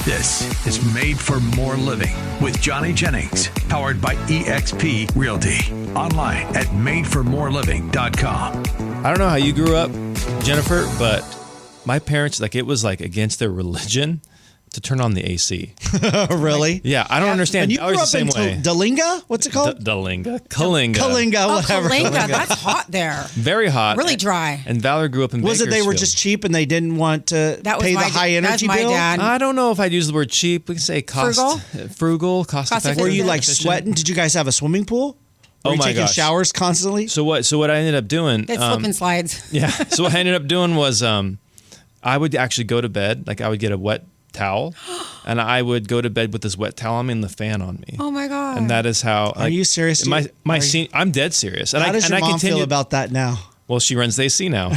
This is Made for More Living with Johnny Jennings, powered by eXp Realty. Online at madeformoreliving.com. I don't know how you grew up, Jennifer, but my parents, it was against their religion to turn on the AC. Really? Yeah, I don't understand. And you I was grew the same up way. in Dalinga? What's it called? Kalinga, whatever. Kalinga, that's hot there. Very hot. Really dry. And Valor grew up in Was it they were Bakersfield. just cheap and they didn't want to pay the high energy that's my bill? dad. I don't know if I'd use the word cheap. We can say cost frugal, cost effective. Were you efficient. sweating? Did you guys have a swimming pool? Were you taking showers constantly? So what I ended up doing? They slip and slides. Yeah. So what I ended up doing was I would actually go to bed. I would get a wet towel, and I would go to bed with this wet towel on me and the fan on me. Oh my god! And that is how. Are you serious? I'm dead serious. And how does your mom feel about that now? Well, she runs the AC now.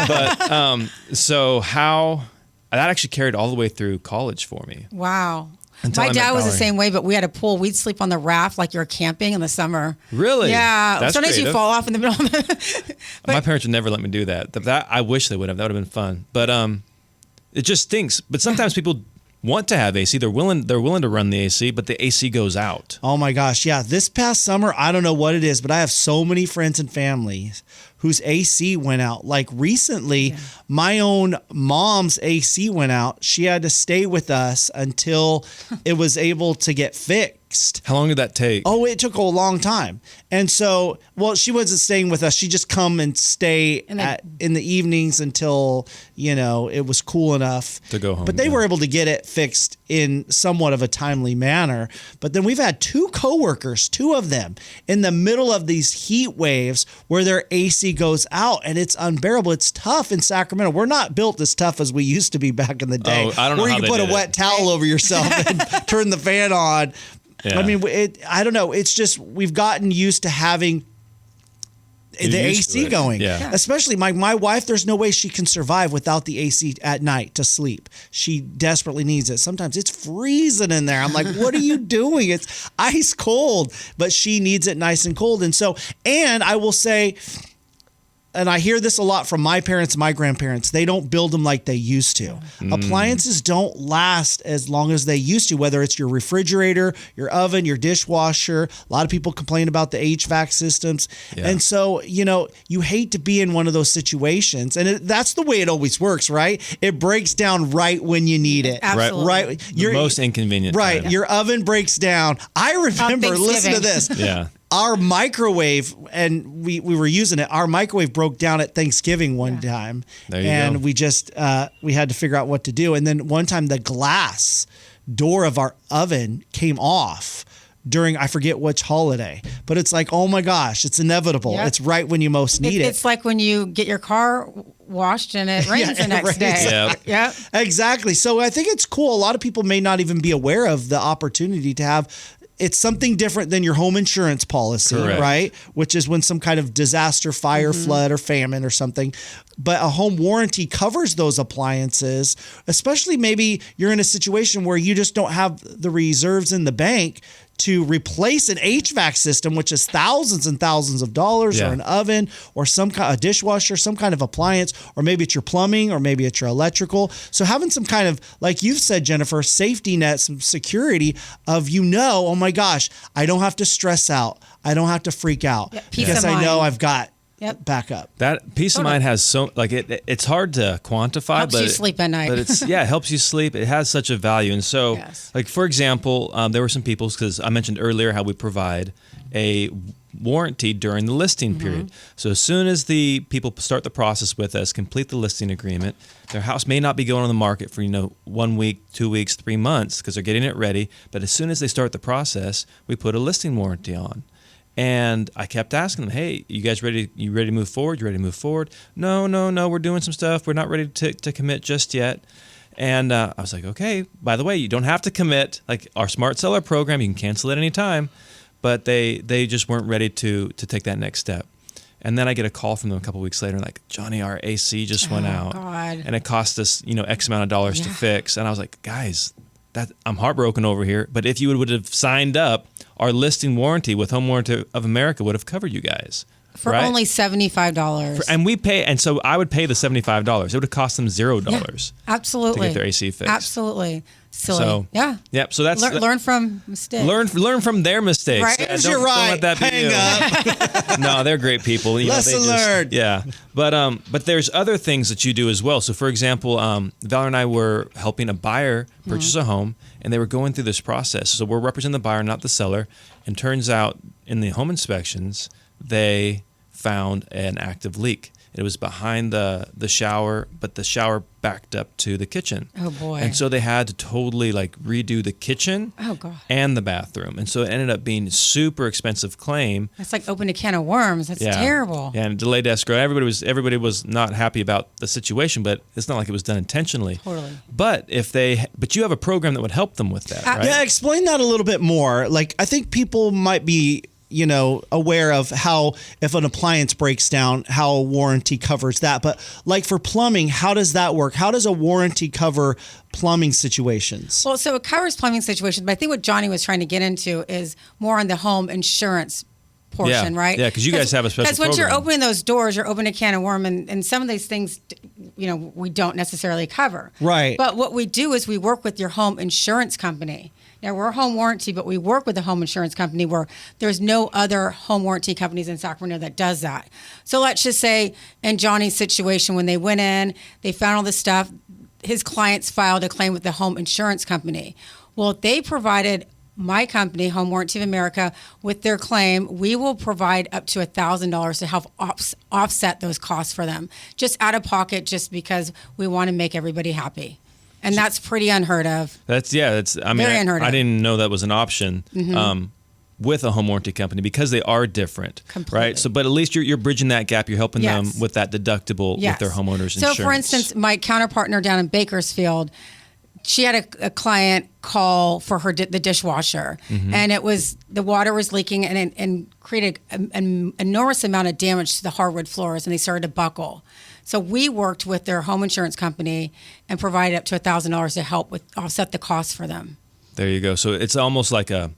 But so how that actually carried all the way through college for me. Wow. Until My dad was the same way, but we had a pool. We'd sleep on the raft like you're camping in the summer. Really? Yeah. That's Sometimes creative. you fall off in the middle of it. My parents would never let me do that. That I wish they would have. That would have been fun. But it just stinks. But sometimes people want to have AC. They're willing to run the AC, but the AC goes out. Oh my gosh. Yeah. This past summer, I don't know what it is, but I have so many friends and families whose AC went out. Like recently, my own mom's AC went out. She had to stay with us until it was able to get fixed. How long did that take? Oh, it took a long time. And so, she wasn't staying with us. She just come and stay in the evenings until, it was cool enough to go home. But they were able to get it fixed in somewhat of a timely manner. But then we've had two of them, in the middle of these heat waves where their AC goes out, and it's unbearable. It's tough in Sacramento. We're not built as tough as we used to be back in the day. Oh, I don't know where how you they can put did a wet towel over yourself and turn the fan on. Yeah. I mean, I don't know. It's just we've gotten used to having the AC going. Yeah. Especially my wife, there's no way she can survive without the AC at night to sleep. She desperately needs it. Sometimes it's freezing in there. I'm like, what are you doing? It's ice cold, but she needs it nice and cold. And I will say, and I hear this a lot from my parents, my grandparents, they don't build them like they used to. Appliances don't last as long as they used to, whether it's your refrigerator, your oven, your dishwasher. A lot of people complain about the HVAC systems. Yeah. And so, you hate to be in one of those situations. And that's the way it always works, right? It breaks down right when you need it. Absolutely. Right. The most inconvenient Right. time. Your oven breaks down. I remember, listen to this. Yeah. Our microwave, and we were using it, our microwave broke down at Thanksgiving one time. There you and go. we just, we had to figure out what to do. And then one time the glass door of our oven came off during, I forget which holiday, but it's like, oh my gosh, it's inevitable. Yep. It's right when you most need it. It's like when you get your car washed and it rains the next day. Yep. Yep. Exactly. So I think it's cool. A lot of people may not even be aware of the opportunity to have. It's something different than your home insurance policy, Correct. right? Which is when some kind of disaster, fire, flood, or famine or something. But a home warranty covers those appliances, especially maybe you're in a situation where you just don't have the reserves in the bank to replace an HVAC system, which is thousands and thousands of dollars, or an oven, or some kind of dishwasher, some kind of appliance, or maybe it's your plumbing, or maybe it's your electrical. So having some kind of, like you've said, Jennifer, safety net, some security of, oh my gosh, I don't have to stress out. I don't have to freak out because I know I've got backup. That peace of mind has it's hard to quantify, Helps but you sleep at night. But it helps you sleep. It has such a value. And so, like, for example, there were some people, because I mentioned earlier how we provide a warranty during the listing period. So as soon as the people start the process with us, complete the listing agreement, their house may not be going on the market for 1 week, 2 weeks, 3 months, because they're getting it ready. But as soon as they start the process, we put a listing warranty on. And I kept asking them, hey, you guys ready? You ready to move forward? You ready to move forward? No, we're doing some stuff. We're not ready to commit just yet. And I was like, okay, by the way, you don't have to commit. Like our Smart Seller program, you can cancel at any time. But they just weren't ready to take that next step. And then I get a call from them a couple weeks later, like, Johnny, our AC just went out. God. And it cost us, X amount of dollars to fix. And I was like, guys, I'm heartbroken over here. But if you would have signed up, our listing warranty with Home Warranty of America would have covered you guys. For right? only $75. And we pay, and so I would pay the $75. It would have cost them $0 absolutely. to get their AC fixed. Absolutely. Silly. So, yeah. Yep. So that's learn from mistakes. Learn from their mistakes. Right. Here's don't your right. let that be Hang you. No, they're great people. Lesson learned. Yeah. But there's other things that you do as well. So for example, Valerie and I were helping a buyer purchase a home, and they were going through this process. So we're representing the buyer, not the seller. And turns out in the home inspections, they found an active leak. It was behind the shower, but the shower backed up to the kitchen. Oh, boy. And so they had to totally redo the kitchen and the bathroom. And so it ended up being a super expensive claim. That's like opening a can of worms. That's terrible. Yeah, and delayed escrow. Everybody was not happy about the situation, but it's not like it was done intentionally. Totally. But you have a program that would help them with that, right? Yeah, explain that a little bit more. I think people might be aware of how, if an appliance breaks down, how a warranty covers that. But for plumbing, how does that work? How does a warranty cover plumbing situations? Well, so it covers plumbing situations, but I think what Johnny was trying to get into is more on the home insurance portion, right? Yeah, because you guys have a special program. Because once you're opening those doors, you're opening a can of worm, and some of these things, we don't necessarily cover. Right. But what we do is we work with your home insurance company. Now, we're a home warranty, but we work with a home insurance company where there's no other home warranty companies in Sacramento that does that. So let's just say in Johnny's situation, when they went in, they found all this stuff, his clients filed a claim with the home insurance company. Well, they provided my company, Home Warranty of America, with their claim. We will provide up to $1,000 to help offset those costs for them, just out of pocket, just because we want to make everybody happy. And that's pretty unheard of. Very unheard of. I didn't know that was an option with a home warranty company because they are different, right? So, but at least you're bridging that gap. You're helping them with that deductible with their homeowners insurance. So, for instance, my counterpartner down in Bakersfield, she had a client call for the dishwasher, and the water was leaking and created an enormous amount of damage to the hardwood floors, and they started to buckle. So we worked with their home insurance company and provided up to $1,000 to help offset the costs for them. There you go. So it's almost like a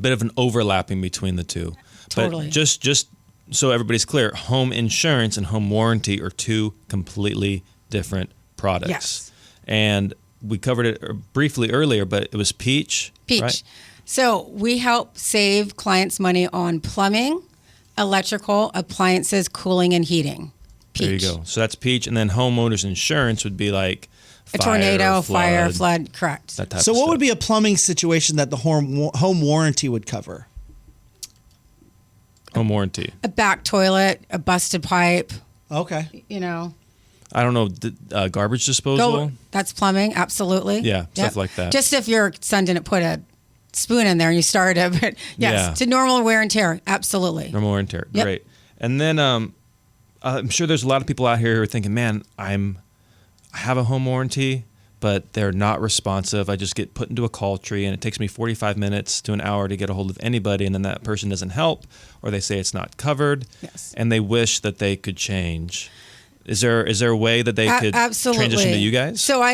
bit of an overlapping between the two. Totally. But just so everybody's clear, home insurance and home warranty are two completely different products. Yes. And we covered it briefly earlier, but it was Peach. Right? So we help save clients money on plumbing, electrical, appliances, cooling, and heating. Peach. There you go. So that's Peach. And then homeowners insurance would be like a tornado, fire, flood, correct. That type So of what stuff. would be a plumbing situation that the home warranty would cover? Home warranty. A back toilet, a busted pipe. Okay. I don't know, garbage disposal? That's plumbing, absolutely. Yeah, stuff like that. Just if your son didn't put a spoon in there and you started it, but yes, to normal wear and tear, absolutely. Normal wear and tear, great. And then I'm sure there's a lot of people out here who are thinking, man, I have a home warranty, but they're not responsive. I just get put into a call tree, and it takes me 45 minutes to an hour to get a hold of anybody, and then that person doesn't help, or they say it's not covered, and they wish that they could change. Is there a way that they could transition to you guys? So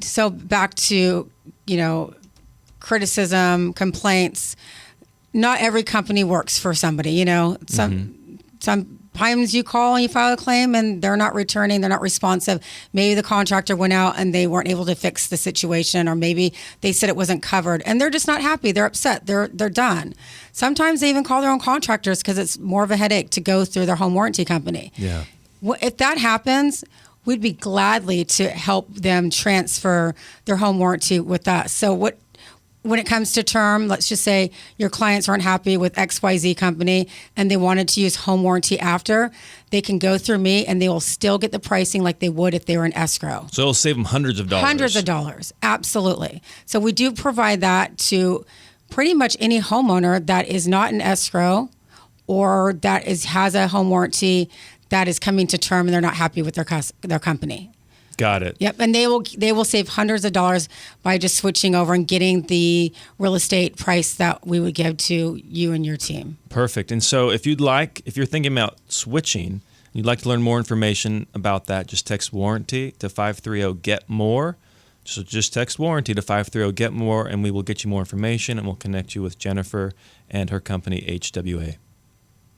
so back to criticism, complaints. Not every company works for somebody. Sometimes you call and you file a claim and they're not returning, they're not responsive. Maybe the contractor went out and they weren't able to fix the situation, or maybe they said it wasn't covered and they're just not happy. They're upset. They're done. Sometimes they even call their own contractors because it's more of a headache to go through their home warranty company. Yeah. If that happens, we'd be gladly to help them transfer their home warranty with us. So when it comes to term, let's just say your clients aren't happy with XYZ company and they wanted to use home warranty after, they can go through me and they will still get the pricing like they would if they were in escrow. So it'll save them hundreds of dollars. Hundreds of dollars, absolutely. So we do provide that to pretty much any homeowner that is not in escrow or that has a home warranty that is coming to term and they're not happy with their company. Got it. Yep, and they will save hundreds of dollars by just switching over and getting the real estate price that we would give to you and your team. Perfect. And so if you're thinking about switching, you'd like to learn more information about that, just text warranty to 530-GET-MORE. So just text warranty to 530-GET-MORE, and we will get you more information, and we'll connect you with Jennifer and her company, HWA.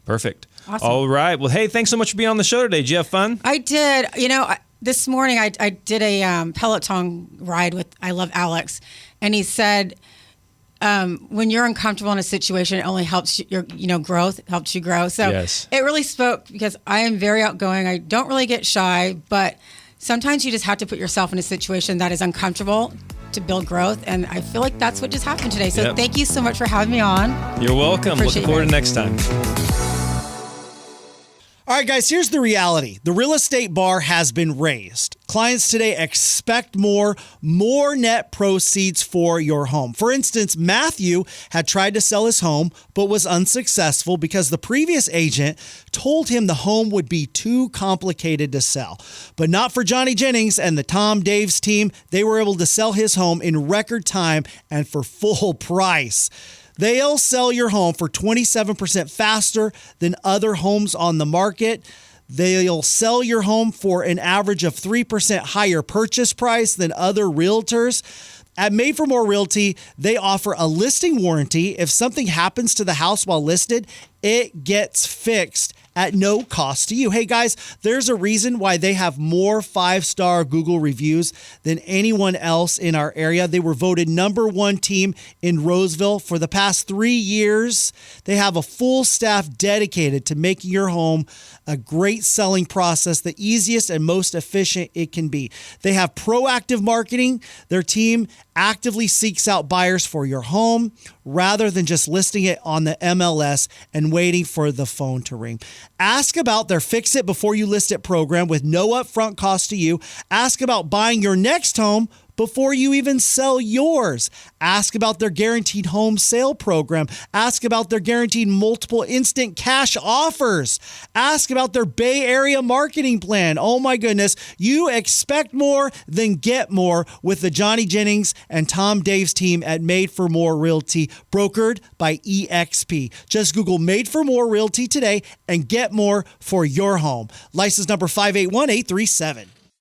Perfect. Awesome. All right. Well, hey, thanks so much for being on the show today. Did you have fun? I did. This morning I did a Peloton ride with, I love Alex, and he said, when you're uncomfortable in a situation, it only helps your growth, helps you grow. So Yes. It really spoke, because I am very outgoing. I don't really get shy, but sometimes you just have to put yourself in a situation that is uncomfortable to build growth. And I feel like that's what just happened today. So Thank you so much for having me on. You're welcome. Looking forward to next time. All right, guys, here's the reality. The real estate bar has been raised. Clients today expect more net proceeds for your home. For instance, Matthew had tried to sell his home, but was unsuccessful because the previous agent told him the home would be too complicated to sell. But not for Johnny Jennings and the Tom Daves team. They were able to sell his home in record time and for full price. They'll sell your home for 27% faster than other homes on the market. They'll sell your home for an average of 3% higher purchase price than other realtors. At Made for More Realty, they offer a listing warranty. If something happens to the house while listed, it gets fixed at no cost to you. Hey guys, there's a reason why they have more 5-star Google reviews than anyone else in our area. They were voted #1 team in Roseville for the past 3 years. They have a full staff dedicated to making your home a great selling process, the easiest and most efficient it can be. They have proactive marketing. Their team actively seeks out buyers for your home rather than just listing it on the MLS and waiting for the phone to ring. Ask about their Fix It Before You List It program with no upfront cost to you. Ask about buying your next home before you even sell yours. Ask about their guaranteed home sale program. Ask about their guaranteed multiple instant cash offers. Ask about their Bay Area marketing plan. Oh my goodness, you expect more, then get more with the Johnny Jennings and Tom Daves team at Made for More Realty, brokered by EXP. Just Google Made for More Realty today and get more for your home. License number 581837.